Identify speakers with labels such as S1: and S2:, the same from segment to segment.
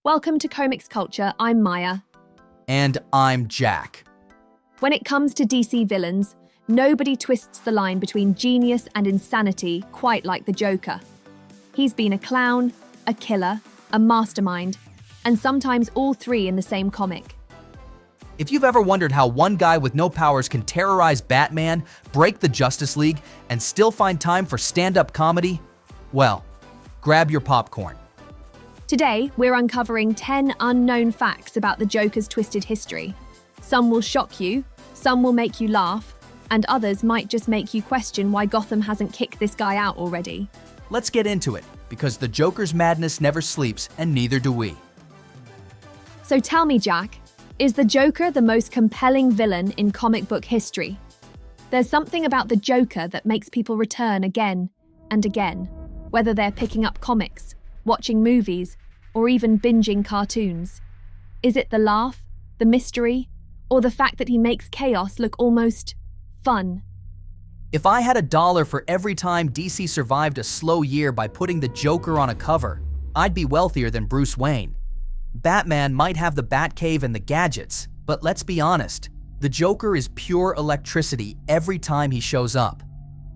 S1: Welcome to ComiX Culture, I'm Maya.
S2: And I'm Jack.
S1: When it comes to DC villains, nobody twists the line between genius and insanity quite like the Joker. He's been a clown, a killer, a mastermind, and sometimes all three in the same comic.
S2: If you've ever wondered how one guy with no powers can terrorize Batman, break the Justice League, and still find time for stand-up comedy, well, grab your popcorn.
S1: Today, we're uncovering 10 unknown facts about the Joker's twisted history. Some will shock you, some will make you laugh, and others might just make you question why Gotham hasn't kicked this guy out already.
S2: Let's get into it, because the Joker's madness never sleeps, and neither do we.
S1: So tell me, Jack, is the Joker the most compelling villain in comic book history? There's something about the Joker that makes people return again and again, whether they're picking up comics, watching movies, or even binging cartoons. Is it the laugh, the mystery, or the fact that he makes chaos look almost fun?
S2: If I had $1 for every time DC survived a slow year by putting the Joker on a cover, I'd be wealthier than Bruce Wayne. Batman might have the Batcave and the gadgets, but let's be honest, the Joker is pure electricity every time he shows up.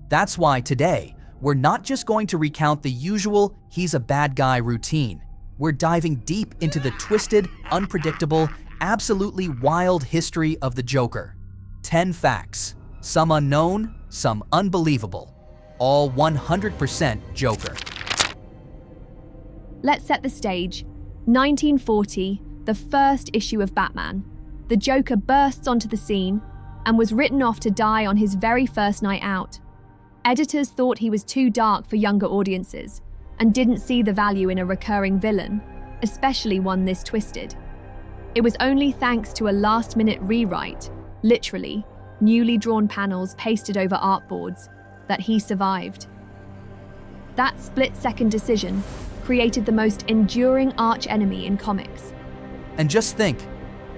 S2: That's why today, we're not just going to recount the usual he's a bad guy routine. We're diving deep into the twisted, unpredictable, absolutely wild history of the Joker. 10 facts, some unknown, some unbelievable, all 100% Joker.
S1: Let's set the stage. 1940, the first issue of Batman. The Joker bursts onto the scene and was written off to die on his very first night out. Editors thought he was too dark for younger audiences and didn't see the value in a recurring villain, especially one this twisted. It was only thanks to a last-minute rewrite, literally, newly drawn panels pasted over artboards, that he survived. That split-second decision created the most enduring arch-enemy in comics.
S2: And just think,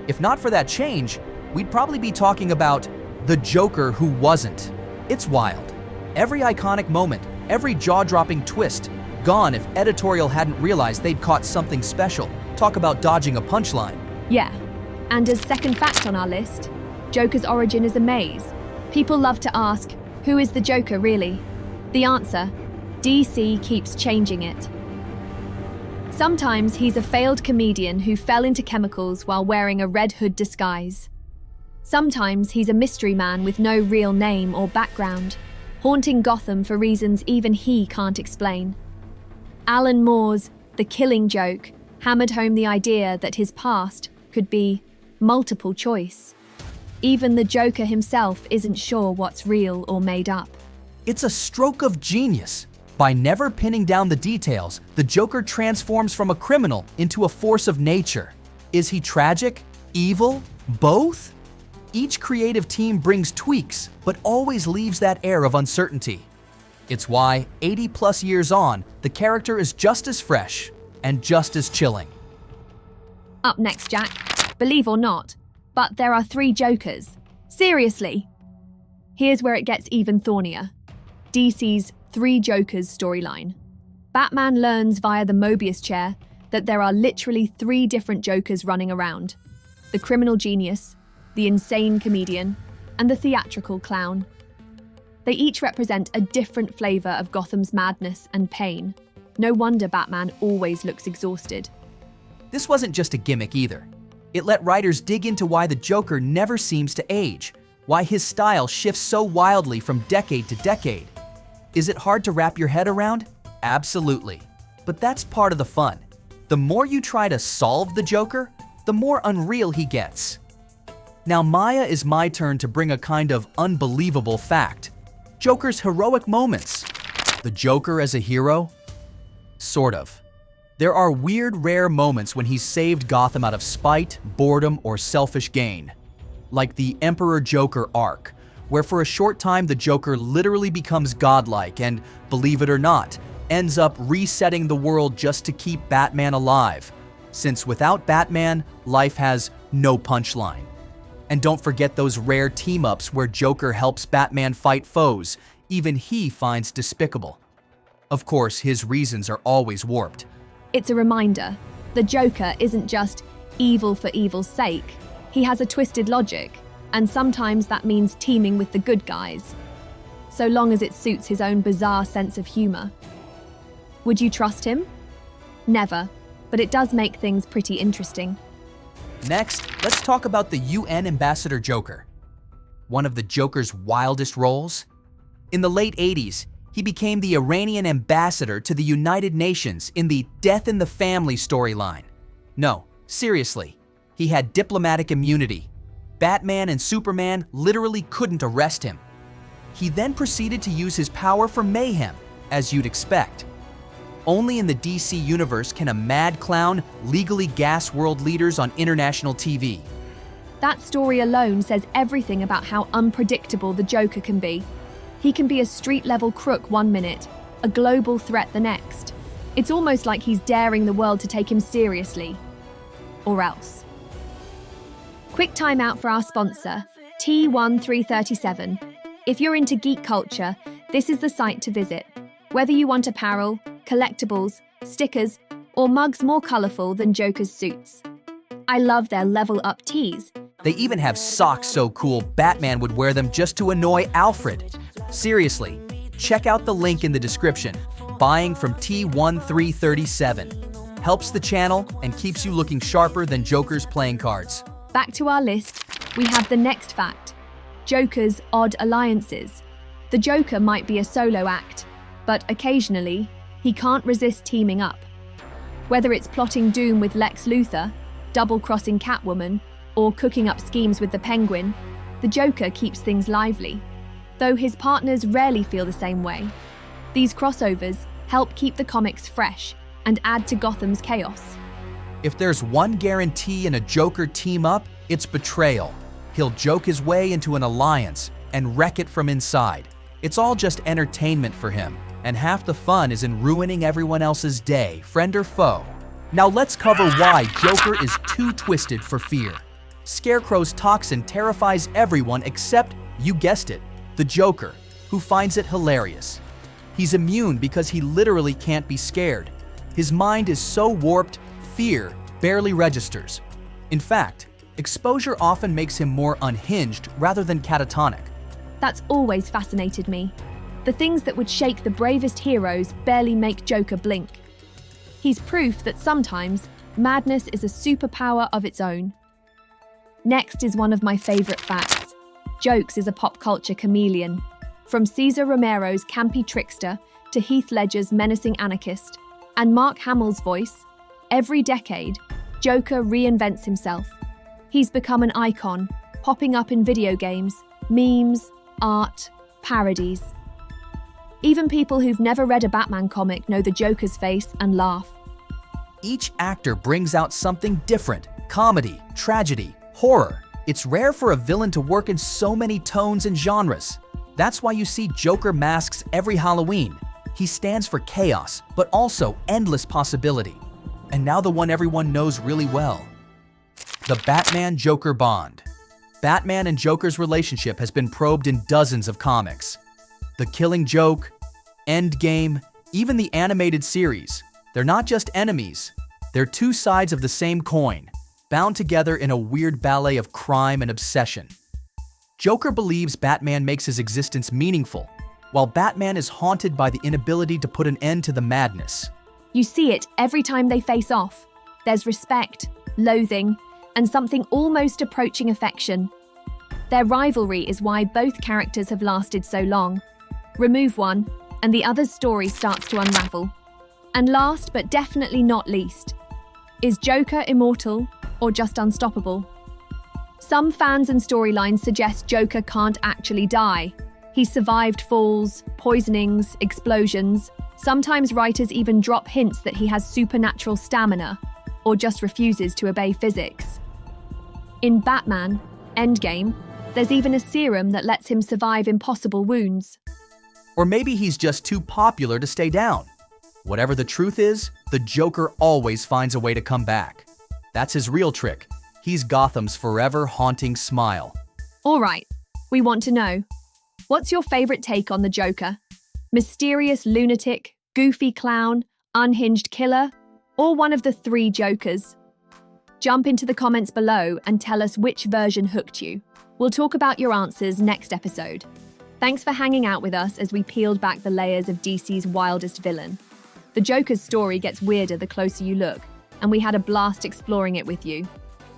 S2: if not for that change, we'd probably be talking about the Joker who wasn't. It's wild. Every iconic moment, every jaw-dropping twist, gone if editorial hadn't realized they'd caught something special. Talk about dodging a punchline.
S1: Yeah, and as second fact on our list, Joker's origin is a maze. People love to ask, who is the Joker really? The answer, DC keeps changing it. Sometimes he's a failed comedian who fell into chemicals while wearing a Red Hood disguise. Sometimes he's a mystery man with no real name or background, haunting Gotham for reasons even he can't explain. Alan Moore's The Killing Joke hammered home the idea that his past could be multiple choice. Even the Joker himself isn't sure what's real or made up.
S2: It's a stroke of genius. By never pinning down the details, the Joker transforms from a criminal into a force of nature. Is he tragic? Evil? Both? Each creative team brings tweaks, but always leaves that air of uncertainty. It's why, 80+ years on, the character is just as fresh and just as chilling.
S1: Up next, Jack. Believe or not, but there are 3 Jokers. Seriously. Here's where it gets even thornier. DC's 3 Jokers storyline. Batman learns via the Mobius chair that there are literally 3 different Jokers running around. The criminal genius, the insane comedian, and the theatrical clown. They each represent a different flavor of Gotham's madness and pain. No wonder Batman always looks exhausted.
S2: This wasn't just a gimmick either. It let writers dig into why the Joker never seems to age, why his style shifts so wildly from decade to decade. Is it hard to wrap your head around? Absolutely. But that's part of the fun. The more you try to solve the Joker, the more unreal he gets. Now, Maya, is my turn to bring a kind of unbelievable fact. Joker's heroic moments. The Joker as a hero? Sort of. There are weird, rare moments when he's saved Gotham out of spite, boredom, or selfish gain. Like the Emperor Joker arc, where for a short time the Joker literally becomes godlike and, believe it or not, ends up resetting the world just to keep Batman alive, since without Batman, life has no punchline. And don't forget those rare team-ups where Joker helps Batman fight foes even he finds despicable. Of course, his reasons are always warped.
S1: It's a reminder, The Joker isn't just evil for evil's sake. He has a twisted logic, and sometimes that means teaming with the good guys, so long as it suits his own bizarre sense of humor. Would you trust him? Never, but it does make things pretty interesting.
S2: Next, let's talk about the UN Ambassador Joker. One of the Joker's wildest roles? In the late 80s, he became the Iranian ambassador to the United Nations in the Death in the Family storyline. No, seriously, he had diplomatic immunity. Batman and Superman literally couldn't arrest him. He then proceeded to use his power for mayhem, as you'd expect. Only in the DC universe can a mad clown legally gas world leaders on international TV.
S1: That story alone says everything about how unpredictable the Joker can be. He can be a street-level crook one minute, a global threat the next. It's almost like he's daring the world to take him seriously. Or else. Quick time out for our sponsor, T1337. If you're into geek culture, this is the site to visit. Whether you want apparel, collectibles, stickers, or mugs more colorful than Joker's suits. I love their level-up tees.
S2: They even have socks so cool Batman would wear them just to annoy Alfred. Seriously, check out the link in the description. Buying from T1337 helps the channel and keeps you looking sharper than Joker's playing cards.
S1: Back to our list, we have the next fact. Joker's odd alliances. The Joker might be a solo act, but occasionally, he can't resist teaming up. Whether it's plotting doom with Lex Luthor, double-crossing Catwoman, or cooking up schemes with the Penguin, the Joker keeps things lively, though his partners rarely feel the same way. These crossovers help keep the comics fresh and add to Gotham's chaos.
S2: If there's one guarantee in a Joker team-up, it's betrayal. He'll joke his way into an alliance and wreck it from inside. It's all just entertainment for him, and half the fun is in ruining everyone else's day, friend or foe. Now let's cover why Joker is too twisted for fear. Scarecrow's toxin terrifies everyone except, you guessed it, the Joker, who finds it hilarious. He's immune because he literally can't be scared. His mind is so warped, fear barely registers. In fact, exposure often makes him more unhinged rather than catatonic.
S1: That's always fascinated me. The things that would shake the bravest heroes barely make Joker blink. He's proof that sometimes madness is a superpower of its own. Next is one of my favorite facts. Jokes is a pop culture chameleon. From Cesar Romero's campy trickster to Heath Ledger's menacing anarchist and Mark Hamill's voice, every decade, Joker reinvents himself. He's become an icon, popping up in video games, memes, art, parodies. Even people who've never read a Batman comic know the Joker's face and laugh.
S2: Each actor brings out something different: comedy, tragedy, horror. It's rare for a villain to work in so many tones and genres. That's why you see Joker masks every Halloween. He stands for chaos, but also endless possibility. And now the one everyone knows really well. The Batman-Joker bond. Batman and Joker's relationship has been probed in dozens of comics. The Killing Joke, Endgame, even the animated series. They're not just enemies. They're two sides of the same coin, bound together in a weird ballet of crime and obsession. Joker believes Batman makes his existence meaningful, while Batman is haunted by the inability to put an end to the madness.
S1: You see it every time they face off. There's respect, loathing, and something almost approaching affection. Their rivalry is why both characters have lasted so long. Remove one, and the other's story starts to unravel. And last, but definitely not least, is Joker immortal or just unstoppable? Some fans and storylines suggest Joker can't actually die. He's survived falls, poisonings, explosions. Sometimes writers even drop hints that he has supernatural stamina or just refuses to obey physics. In Batman, Endgame, there's even a serum that lets him survive impossible wounds.
S2: Or maybe he's just too popular to stay down. Whatever the truth is, the Joker always finds a way to come back. That's his real trick. He's Gotham's forever haunting smile.
S1: All right, we want to know. What's your favorite take on the Joker? Mysterious lunatic, goofy clown, unhinged killer, or one of the three Jokers? Jump into the comments below and tell us which version hooked you. We'll talk about your answers next episode. Thanks for hanging out with us as we peeled back the layers of DC's wildest villain. The Joker's story gets weirder the closer you look, and we had a blast exploring it with you.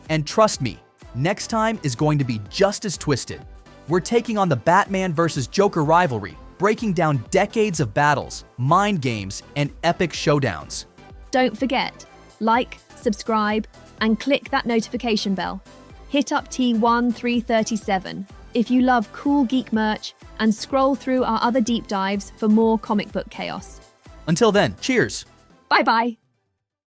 S2: And trust me, next time is going to be just as twisted. We're taking on the Batman versus Joker rivalry, breaking down decades of battles, mind games, and epic showdowns.
S1: Don't forget, like, subscribe, and click that notification bell. Hit up T1337 if you love cool geek merch, and scroll through our other deep dives for more comic book chaos.
S2: Until then, cheers!
S1: Bye-bye!